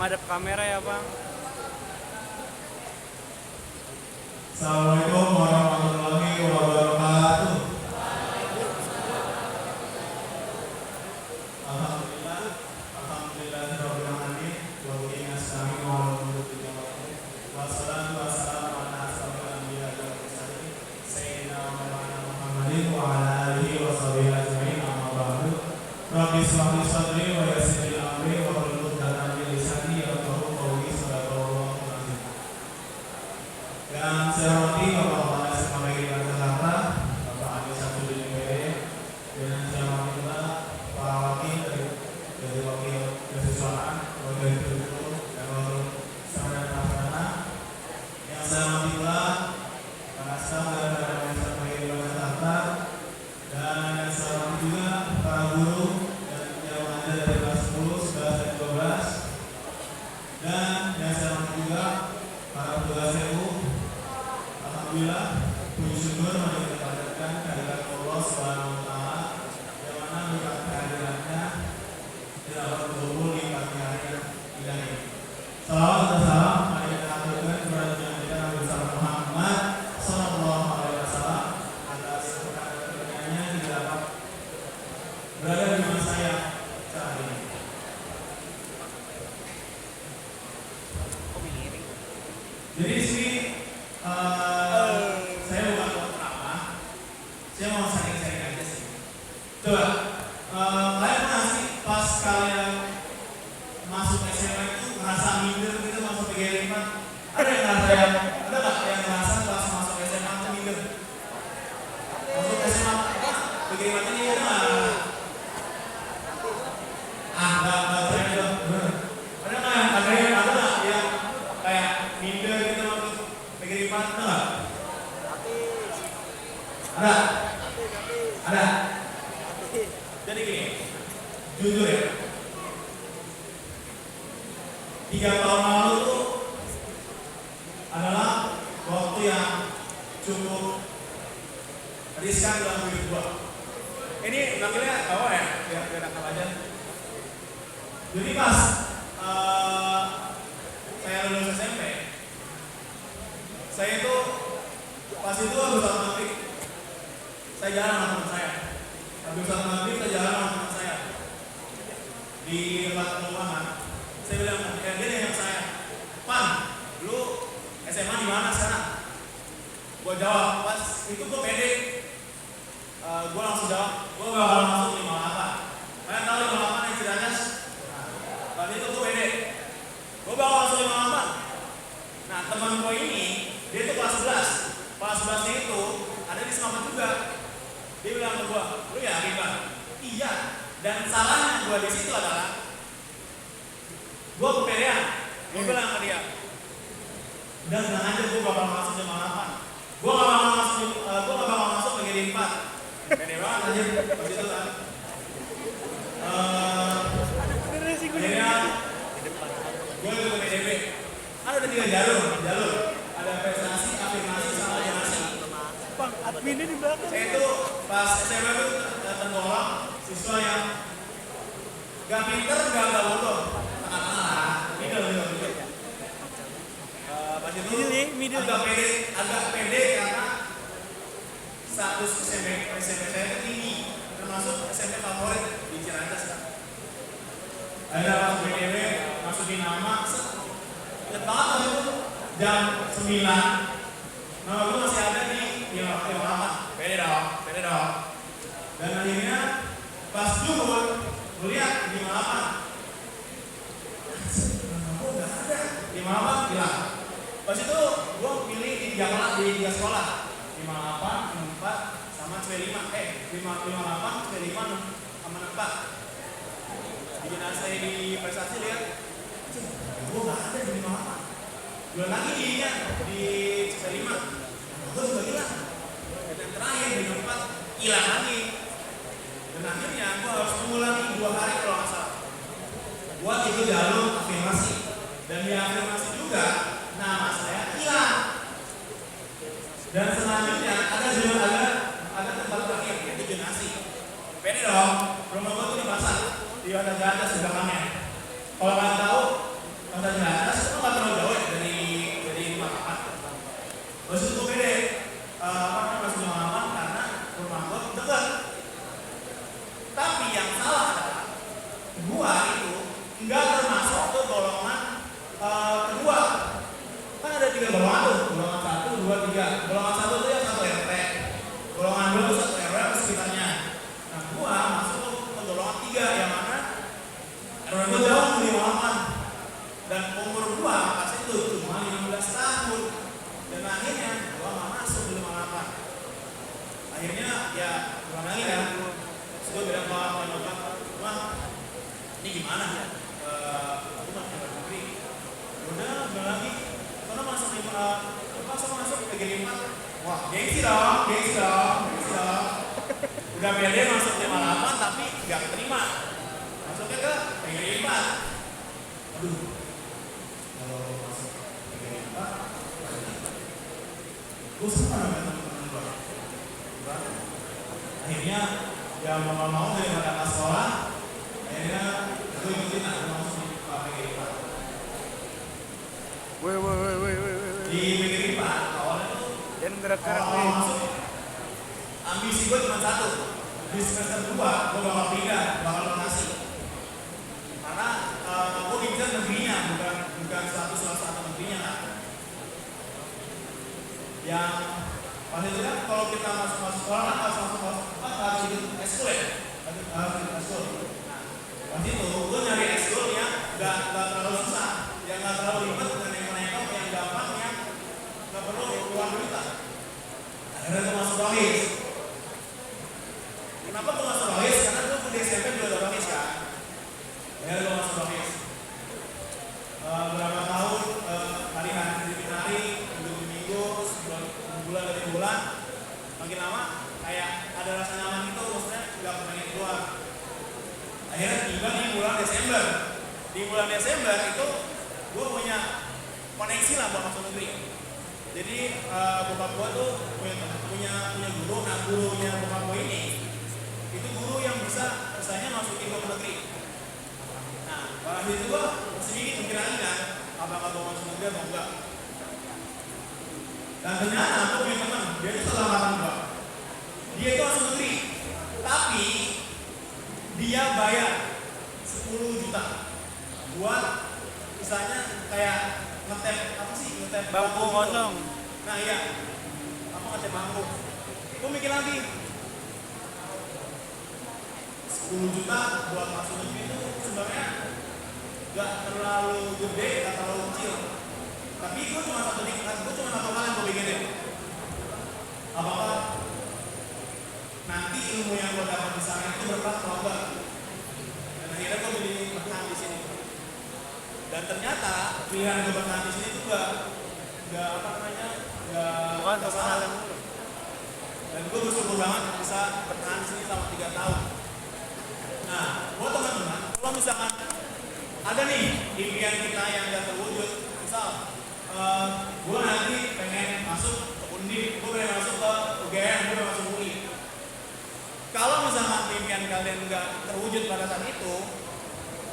menghadap kamera ya Bang. Assalamualaikum warahmatullahi wabarakatuh. Alhamdulillah, alhamdulillahirabbil alamin. Wa bihi nasta'inu ala umuri dunya wad din. Wassalatu wassalamu ala asyrofil anbiya'i wal mursalin sayyidina wa maulana Muhammadin wa ala alihi wa sahbihi ajmain. Amma ba'du. Rabbi ishrah li sadri wa yassir li amri wa hlul 'uqdatam min lisani yafqahu qawli. Shadaqallahu azim. Yang saya hormati Bapak Kepala Sekolah Negeri Jakarta, Bapak Andi Samsudin MPD, dan saya hormati pula para wakil dari wakil kesiswaan, wakil guru dan wakil sarjana pelaksana. Yang saya hormati pula para staf dan para Sekolah Negeri Jakarta, dan yang saya hormati juga para guru dan yang ada dari kelas 10, 11, dan 12, dan yang saya hormati juga para petugas TU. Alhamdulillah, puji syukur mari kita panjatkan kehadirat Allah Subhanahu wa taala yang mana berkat kehadirannya kita dapat berkumpul di pagi hari yang indah ini. Salawat dan salam mari kita aturkan kepada junjungan kita Nabi besar Muhammad sallallahu alaihi wasallam atas keberkahannya kita dapat berada di masa yang saat ini. Jadi di sini saya bukan mau ceramah, saya mau sharing-sharing aja sih. Coba, kalian pernah sih pas kalian masuk SMA itu ngerasa minder gitu masuk PG5? Ada yang ngerasa ada nggak yang ngerasa pas masuk SMA itu minder? Masuk SMA PG5 ini ada nggak? Nggak saya juga. Ada nggak yang kayak minder gitu masuk PG5? Ada nggak? Ada. Jadi gini, jujur ya, 3 tahun lalu tuh adalah waktu yang cukup riskan dalam hidup gua. Ini namanya apa ya? Biar nakal aja. Jadi pas saya lulus SMP, saya itu pas itu habis sholat maghrib, saya jalan sama teman saya. Habis sholat maghrib saya jalan sama teman saya di tempat perumahan. Saya bilang, dia yang saya, Pan, lu SMA di mana sekarang? Gua jawab, pas itu gua pede. Gua langsung jawab, gua bakal masuk 58. Kalian tahu 58 yang Ciranjas? Pas itu gua pede. Gua bakal masuk 58. Nah, teman gua ini, dia tuh kelas 11. Kelas 11 itu ada di Semangat juga. Dia bilang ke gua, lu yakin Bang? Iya. Dan salahnya gua di situ adalah gua kepedean. Gua bilang ke dia, udah tenang aja, gua bakal masuk jam 8. Gua gak bakal masuk PGD 4. Pede banget aja pas itu kan. Akhirnya gua ikut ke PDB. Kan ada 3 jalur. Ada prestasi, afirmasi, sama donasi. Bang, adminnya di belakang. Saya itu pas SMA itu tergolong siswa yang gak pinter, gak bodoh, tengah-tengah lah, middle. Pas itu Middle. agak pede karena status SMP saya itu tinggi, termasuk SMP favorit di Ciranjas kan. Ada masuk BDW, masukin nama, inget banget waktu itu jam 9, nama gue masih ada di 58. Pede dong. Dan akhirnya pas zuhur, gue lihat 58. Oh, gak ada. 58 bilang. Pas itu gue pilih di 3 sekolah. 58, 64, sama C5. 58, C5, sama 64. Bikin saya di prestasi lihat, gue gak ada di 58. Bulan lagi di C5. Gue juga hilang. Dan terakhir di 4 hilang lagi. Dan akhirnya gue harus mengulangi 2 hari kalau nggak salah. Gue ikut jalur afirmasi. Dan di afirmasi juga nama saya hilang. Dan selanjutnya ada tempat terakhir yaitu donasi. Pede dong. Rumah gue tuh di pasar. Di Wanda Janda sebelahnya. Kalau kalian tahu masa Cilandas itu nggak terlalu jauh ya dari Matraman. Terus itu pede, masuk Matraman karena rumah gue dekat. Tapi yang salah adalah gua itu nggak termasuk ke golongan kedua. Kan ada 3 golongan tuh, golongan 1, 2, 3. Golongan 1 itu yang 1 RT, golongan 2 itu 1 RW atau sekitarnya. Nah gua masuk ke golongan 3 yang mana RW gua jauh di Matraman dan umur gua pas itu cuma 15 tahun. Dan akhirnya gua nggak masuk di Matraman. Akhirnya ya gua lagi kan. Gue bilang ke nyokap, "Mah, ini gimana ya? Aku masih dalam negeri." Udah, bilang lagi, "Karena masuk ke PG 5." Wah, gengsi dong. Udah pede masuk 58 tapi nggak keterima. Masuknya ke PG 5. Aduh, kalau masuk PG 5, gue suka namanya teman-teman gue. Akhirnya ya mau dari mata sekolah, akhirnya gue ikutin aku masuk di PG 5. Di PG 5 awalnya tuh awal masuk ambisi gue cuma satu, di semester 2 gue bakal pindah, bakal donasi karena gue ngincer negerinya, bukan salah satu negerinya kan. Yang pas itu kan kalau kita masuk sekolah kan harus ikut ekskul ya, harus ikut ekskul. Nah, pas itu gue nyari ekskul yang nggak terlalu susah, yang nggak terlalu ribet dan yang gampang, yang nggak perlu keluar duit. Akhirnya gue masuk Rohis. Kenapa gue masuk Rohis? Karena gue di SMP juga ada Rohis kan. Akhirnya gue masuk Rohis. Berapa tahun hari-hari, minggu, bulan dari bulan, makin lama kayak ada rasa nyaman gitu, maksudnya nggak pengen keluar. Akhirnya tiba di bulan Desember. Di bulan Desember itu gue punya koneksi lah buat masuk negeri. Jadi bokap gue tuh punya guru. Nah gurunya bokap gue ini itu guru yang misalnya masukin gue ke negeri. Nah pada itu gue masih mikir pikiran kan apakah gue masuk negeri atau enggak. Dan ternyata aku punya teman, dia itu salah angkatan gue. Dia itu masuk negeri, tapi dia bayar 10 juta buat misalnya kayak ngetep Bangku kosong. Nah iya, apa ngetep bangku. Gue mikir lagi, 10 juta buat masuk negeri itu sebenarnya gak terlalu gede, gak terlalu kecil. Tapi gue cuma satu hal yang gue pikirin. Apakah nanti ilmu yang gue dapat di sana itu berkah atau enggak? Dan akhirnya gue pilih bertahan di sini. Dan ternyata pilihan gue bertahan di sini itu gak salah. Dan gue bersyukur banget bisa bertahan di sini selama 3 tahun. Nah, buat teman-teman, kalau misalkan ada nih impian kita yang gak terwujud, misal gue nanti pengen masuk ke Undip, gue pengen masuk ke UGM, gue pengen masuk UI. Kalau misalkan impian kalian nggak terwujud pada saat itu,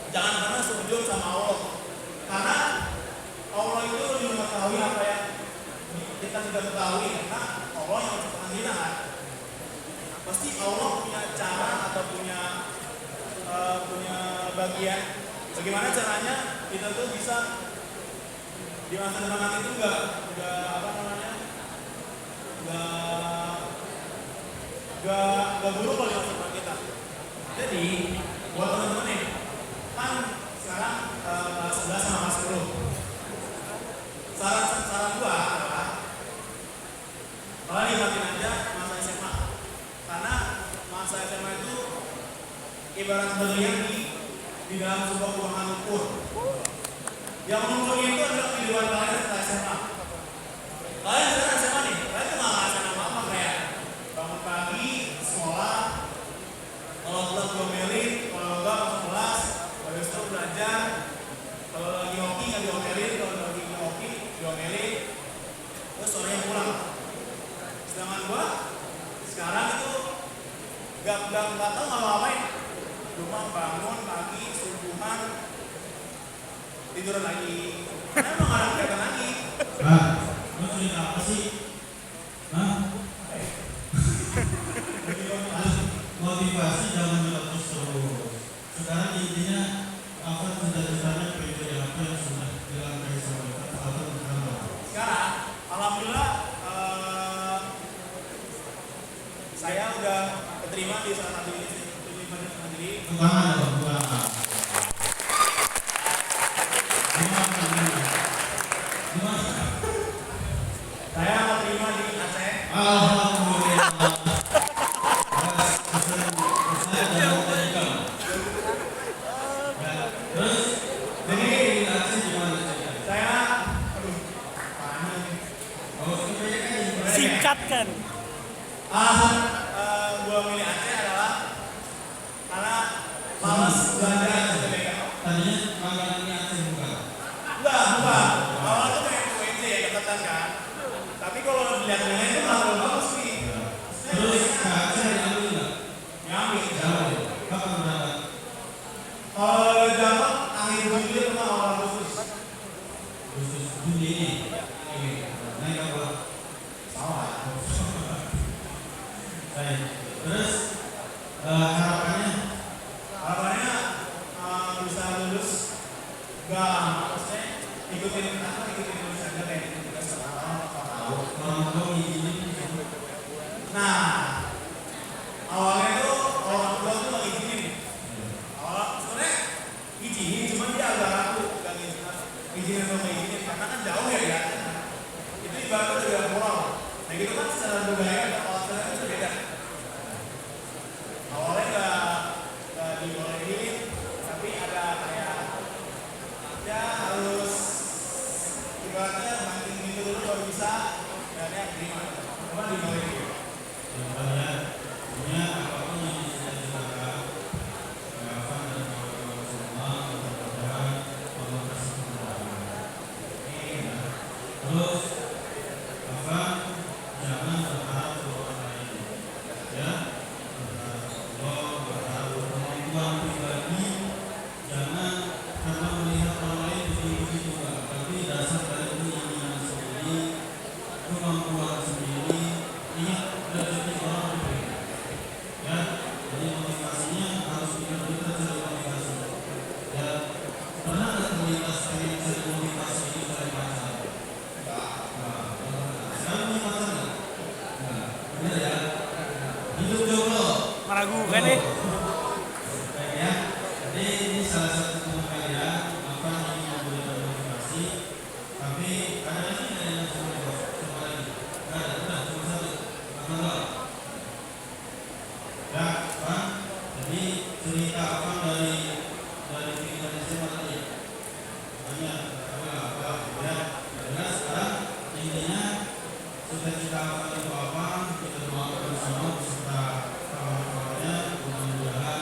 jangan pernah sujud sama Allah, karena Allah itu lebih mengetahui apa yang kita tidak ketahui, karena Allah yang menciptakan kita kan. Pasti Allah punya cara atau punya bagian bagaimana caranya kita tuh bisa di masa depan nanti itu nggak buruk kalau di masa depan kita. Jadi buat teman-teman nih, kan sekarang kelas 11 sama kelas 10. Saran gua adalah kalian nikmatin aja masa SMA, karena masa SMA itu ibarat berlian di dalam sebuah ruangan ukur. Yang mengukurnya itu adalah kehidupan kalian setelah SMA. Kalian sekarang SMA nih, kalian tuh gak ngerasain apa-apa kayak bangun pagi, sekolah, kalau telat diomelin, kalau enggak masuk kelas, habis itu belajar, kalau lagi hoki nggak diomelin, kalau lagi hoki diomelin, terus sorenya pulang. Sedangkan gua sekarang itu gak tahu ngapain. Cuma bangun pagi, subuhan, tidur lagi, Karena emang ada kelihatan lagi. Nah, lu cerita apa sih? Hah? Motivasi jangan dilepas terus. Sekarang intinya apa cita-citanya PJ apa yang sudah dilangkahi sama kita atau berkembang? Sekarang, alhamdulillah saya udah keterima di salah satu universitas negeri. Kemana dong? Kemana? Saya keterima di Aceh. Alhamdulillah. Terus, jadi di Aceh gimana sih? Saya, aduh, panjang nih. Oh, kebanyakan di Singkat kan. Alasan gua milih Aceh adalah karena malas belajar STBK. tadinya makanan ini Aceh bukan? Enggak. Awalnya tuh pengen ke UNJ ya, deketan kan. Tapi kalau dilihat nilai itu malah belum bagus nih. Terus ke Aceh diambil nggak? Nyambi. Jauh. Kapan berangkat? Kalau dapat akhir Juli atau awal Agustus. Khusus Juni ini. Oke. Naik apa? Sama. Baik. Terus harapannya Harapannya bisa lulus nggak lama, maksudnya ikutin lulus aja kayak kita setahun atau 4 tahun. orang tua ngizinin Nah, awalnya tuh orang tua tuh nggak izinin. Awal sebenarnya izinin, cuman dia agak ragu nggak izinin atau nggak izinin karena kan jauh ya. Itu ibaratnya udah beda pulau. Nah gitu kan secara budaya atau culture itu beda. Awalnya nggak dibolehin, tapi ada kayak ya harus ibaratnya banting pintu dulu baru bisa dan ya terima. Cuma dibolehin. ya punya apapun yang dicita-citakan Afan dan kawan-kawan semua mudah-mudahan Allah kasih kemudahan. Terus Afan jangan berharap ke orang lain ya, berharap Allah, berharap kemampuan pribadi, jangan karena melihat orang lain begitu juga, tapi dasar dari keinginan sendiri, kemampuan sendiri. Ingat rezeki orang berbeda ya, jadi motivasinya harus kita cari motivasi ya. Pernah nggak terlintas pengen cari motivasi itu cari pacar? Sekarang punya pacar nggak? Nggak, bener ya. Hidup jomblo Meragukan nih. baik ya. Jadi ini salah satu teman kalian apa ingin memberikan motivasi, tapi ada lagi dari yang semua coba lagi. Nggak ada, udah cuma satu. Apa ya, Pak. Jadi cerita apa dari pikiran SMA tadi? Banyak, apa ya? Jelas sekarang intinya cita-cita apa itu apa? Kita doakan bersama beserta kawan-kawannya, mudah-mudahan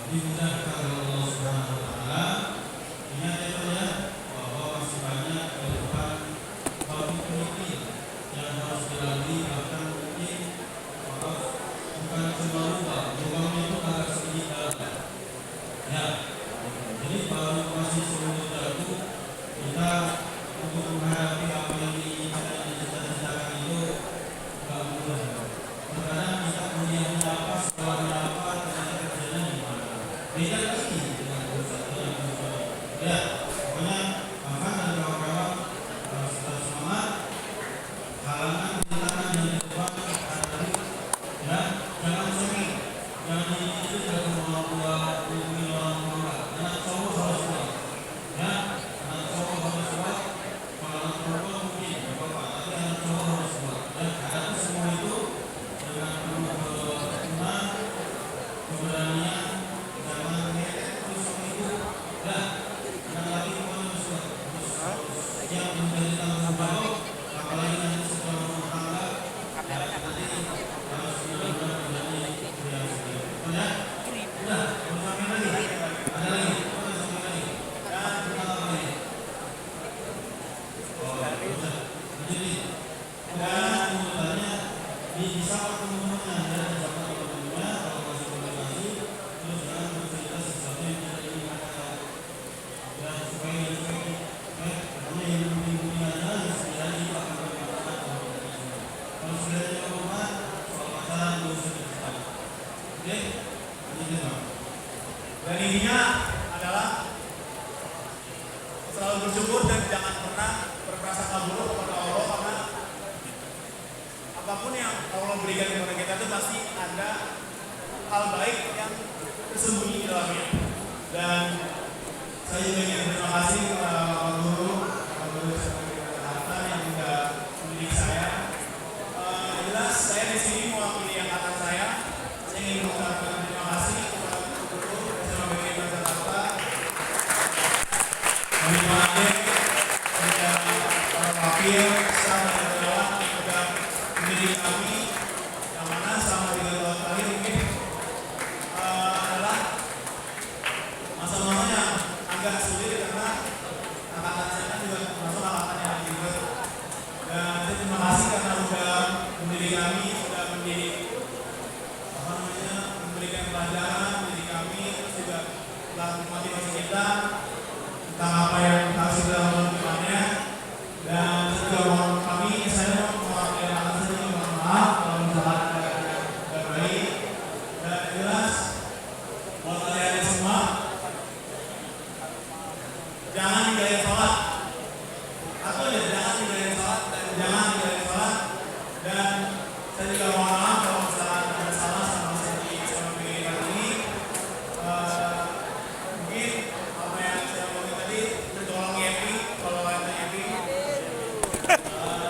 dimudahkan oleh Allah Subhanahu Wa Taala. Ingat itu ya, bahwa masih banyak ke depan topik-topik yang harus dilalui, bahkan mungkin maaf bukan cuma lubangnya itu agak sedikit dalam ya. Jadi baru masih seluruh jago kita untuk menghadapi apa yang diinginkan dan dicita-citakan itu wakil staff dan karyawan yang sudah mendidik kami, yang mana selama 3 tahun terakhir mungkin adalah masa-masa yang agak sulit karena angkatan saya kan juga masuk angkatan yang juga. Dan saya terima kasih karena sudah mendidik kami, sudah mendidik memberikan pelajaran, mendidik kami, terus juga telah motivasi kita tentang apa yang harus kita lakukan ke depannya. Dan juga mohon kami, saya mewakili anak saya juga mohon maaf kalau misalkan ada yang baik. Dan jelas buat kalian semua, jangan tinggalin sholat. Aku ya jangan tinggalin sholat dan jangan tinggalin sholat. Dan saya juga mohon maaf kalau misalkan ada salah sama saya ini. Mungkin apa yang saya omongin tadi tolong happy kalau ada happy.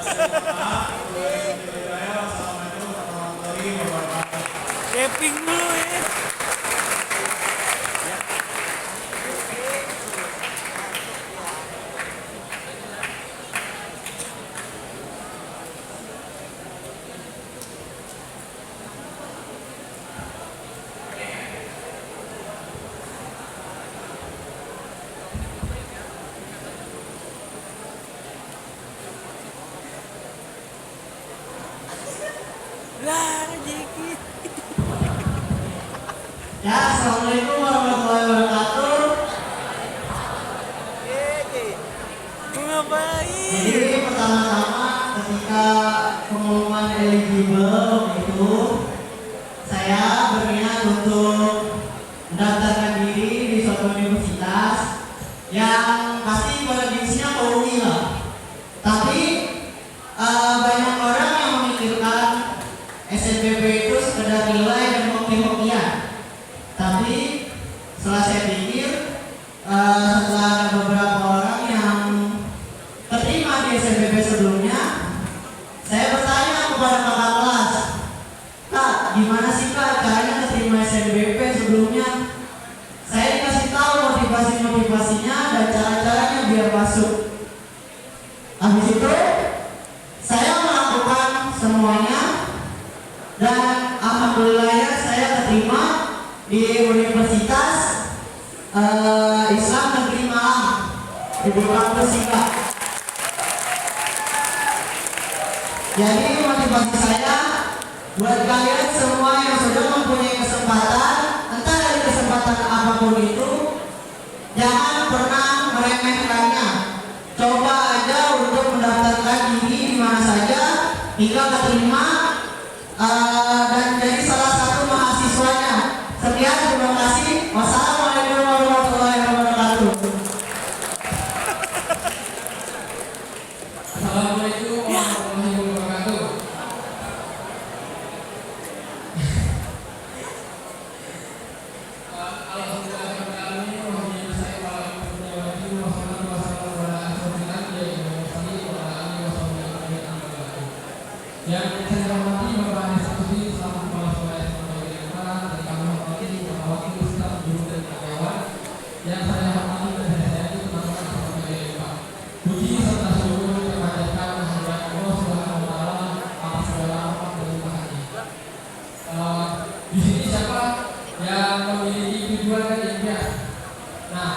Saya mohon maaf. Assalamualaikum warahmatullahi wabarakatuh. Keping dulu ya. Lah, dikit. Ya, assalamualaikum warahmatullahi wabarakatuh. Mau ngapain? Jadi pertama-tama ketika pengumuman eligible itu, saya berminat untuk mendaftarkan diri di suatu universitas yang pasti kondisinya UI lah. Tapi banyak orang yang memikirkan SNPB itu sekedar nilai dan hoki-hokian. Tapi setelah saya pikir, setelah ada beberapa orang yang terima di SNPB sebelumnya, saya bertanya kepada kakak kelas, "Kak, gimana sih Kak caranya keterima SNPB sebelumnya?" Saya dikasih tahu motivasi-motivasinya dan cara-caranya biar masuk. Habis itu, saya melakukan semuanya dan alhamdulillah saya keterima di Universitas Islam Negeri Malang di kampus Sika. Jadi motivasi saya buat kalian semua yang sudah mempunyai kesempatan, entah dari kesempatan apapun itu, jangan pernah meremehkannya. Coba aja untuk mendaftarkan diri di mana saja hingga keterima dan jadi salah satu mahasiswanya. Sekian, terima kasih. Wassalamualaikum warahmatullahi wabarakatuh. Assalamualaikum warahmatullahi wabarakatuh. Yang saya hormati Bapak Anies Satusi selaku Kepala Sekolah SMA dan kami hormati Bapak Wakil Staf Guru dan Karyawan. Yang saya hormati dan saya sayangi teman-teman semuanya Pak. Puji serta syukur kita panjatkan kehadirat Allah Subhanahu wa Ta'ala atas segala rahmat dan limpahannya. Di sini siapa yang memiliki tujuan dan impian? Nah,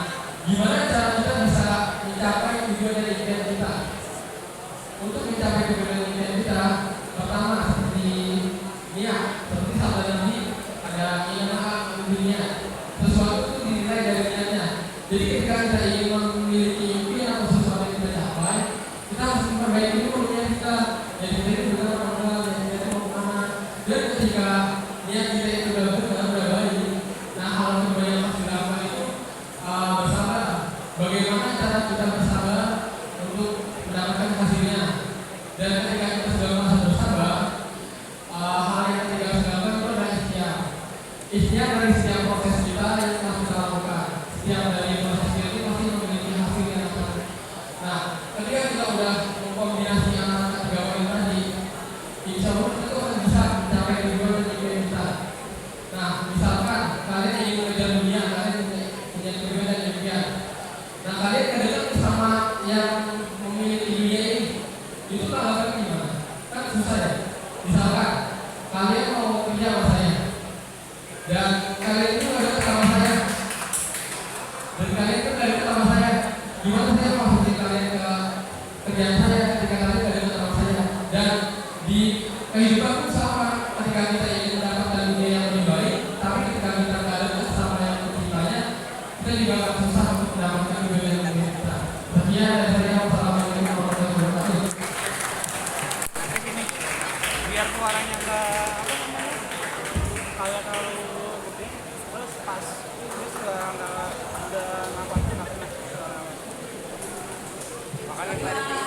gimana cara kita bisa mencapai tujuan dan impian kita? Untuk mencapai tujuan dan impian kita, pertama seperti niat, seperti sabda Nabi, ada ilmu dunia. Sesuatu itu dinilai dari niatnya. Jadi ketika kita ingin memiliki impian atau sesuatu yang kita capai, kita harus memperbaiki dulu niat kita. Yang kita itu benar apa enggak, yang kita itu mau kemana. Dan ketika niat kita itu udah benar, udah baik, nah hal kedua yang harus dilakukan itu bersabar. Bagaimana cara kita bersabar untuk mendapatkan hasilnya? Dan ketika kita sudah merasa bersabar, hal yang kita harus lakukan itu adalah ikhtiar. Ikhtiar dari setiap proses kita yang harus kita lakukan. Setiap dari proses kita itu pasti memiliki hasil yang akan. Nah, ketika kita sudah mengkombinasi antara ketiga poin tadi, insya Allah kita akan bisa mencapai tujuan dan impian kita. Nah, misalkan kalian ingin mengejar dunia, kalian punya tujuan dan impian. Nah, kalian kedekat bersama yang memiliki dunia ini. Itu tanggapan gimana? Kan susah ya. Misalkan kalian mau kerja sama saya dan kalian itu nggak dekat sama saya dan kalian itu nggak dekat sama saya, gimana saya masukin kalian ke kerjaan saya ketika kalian nggak dekat sama saya? Dan di kehidupan pun sama, ketika kita ingin mendapatkan dunia yang lebih baik, tapi ketika kita nggak dekat sama yang mencintanya, kita juga akan susah untuk mendapatkan dunia yang lebih besar. Sekian dari saya. Wassalamualaikum warahmatullahi wabarakatuh. Gini, biar suaranya nggak apa namanya kayak terlalu gede, terus pas terus nggak nampak makanya tadi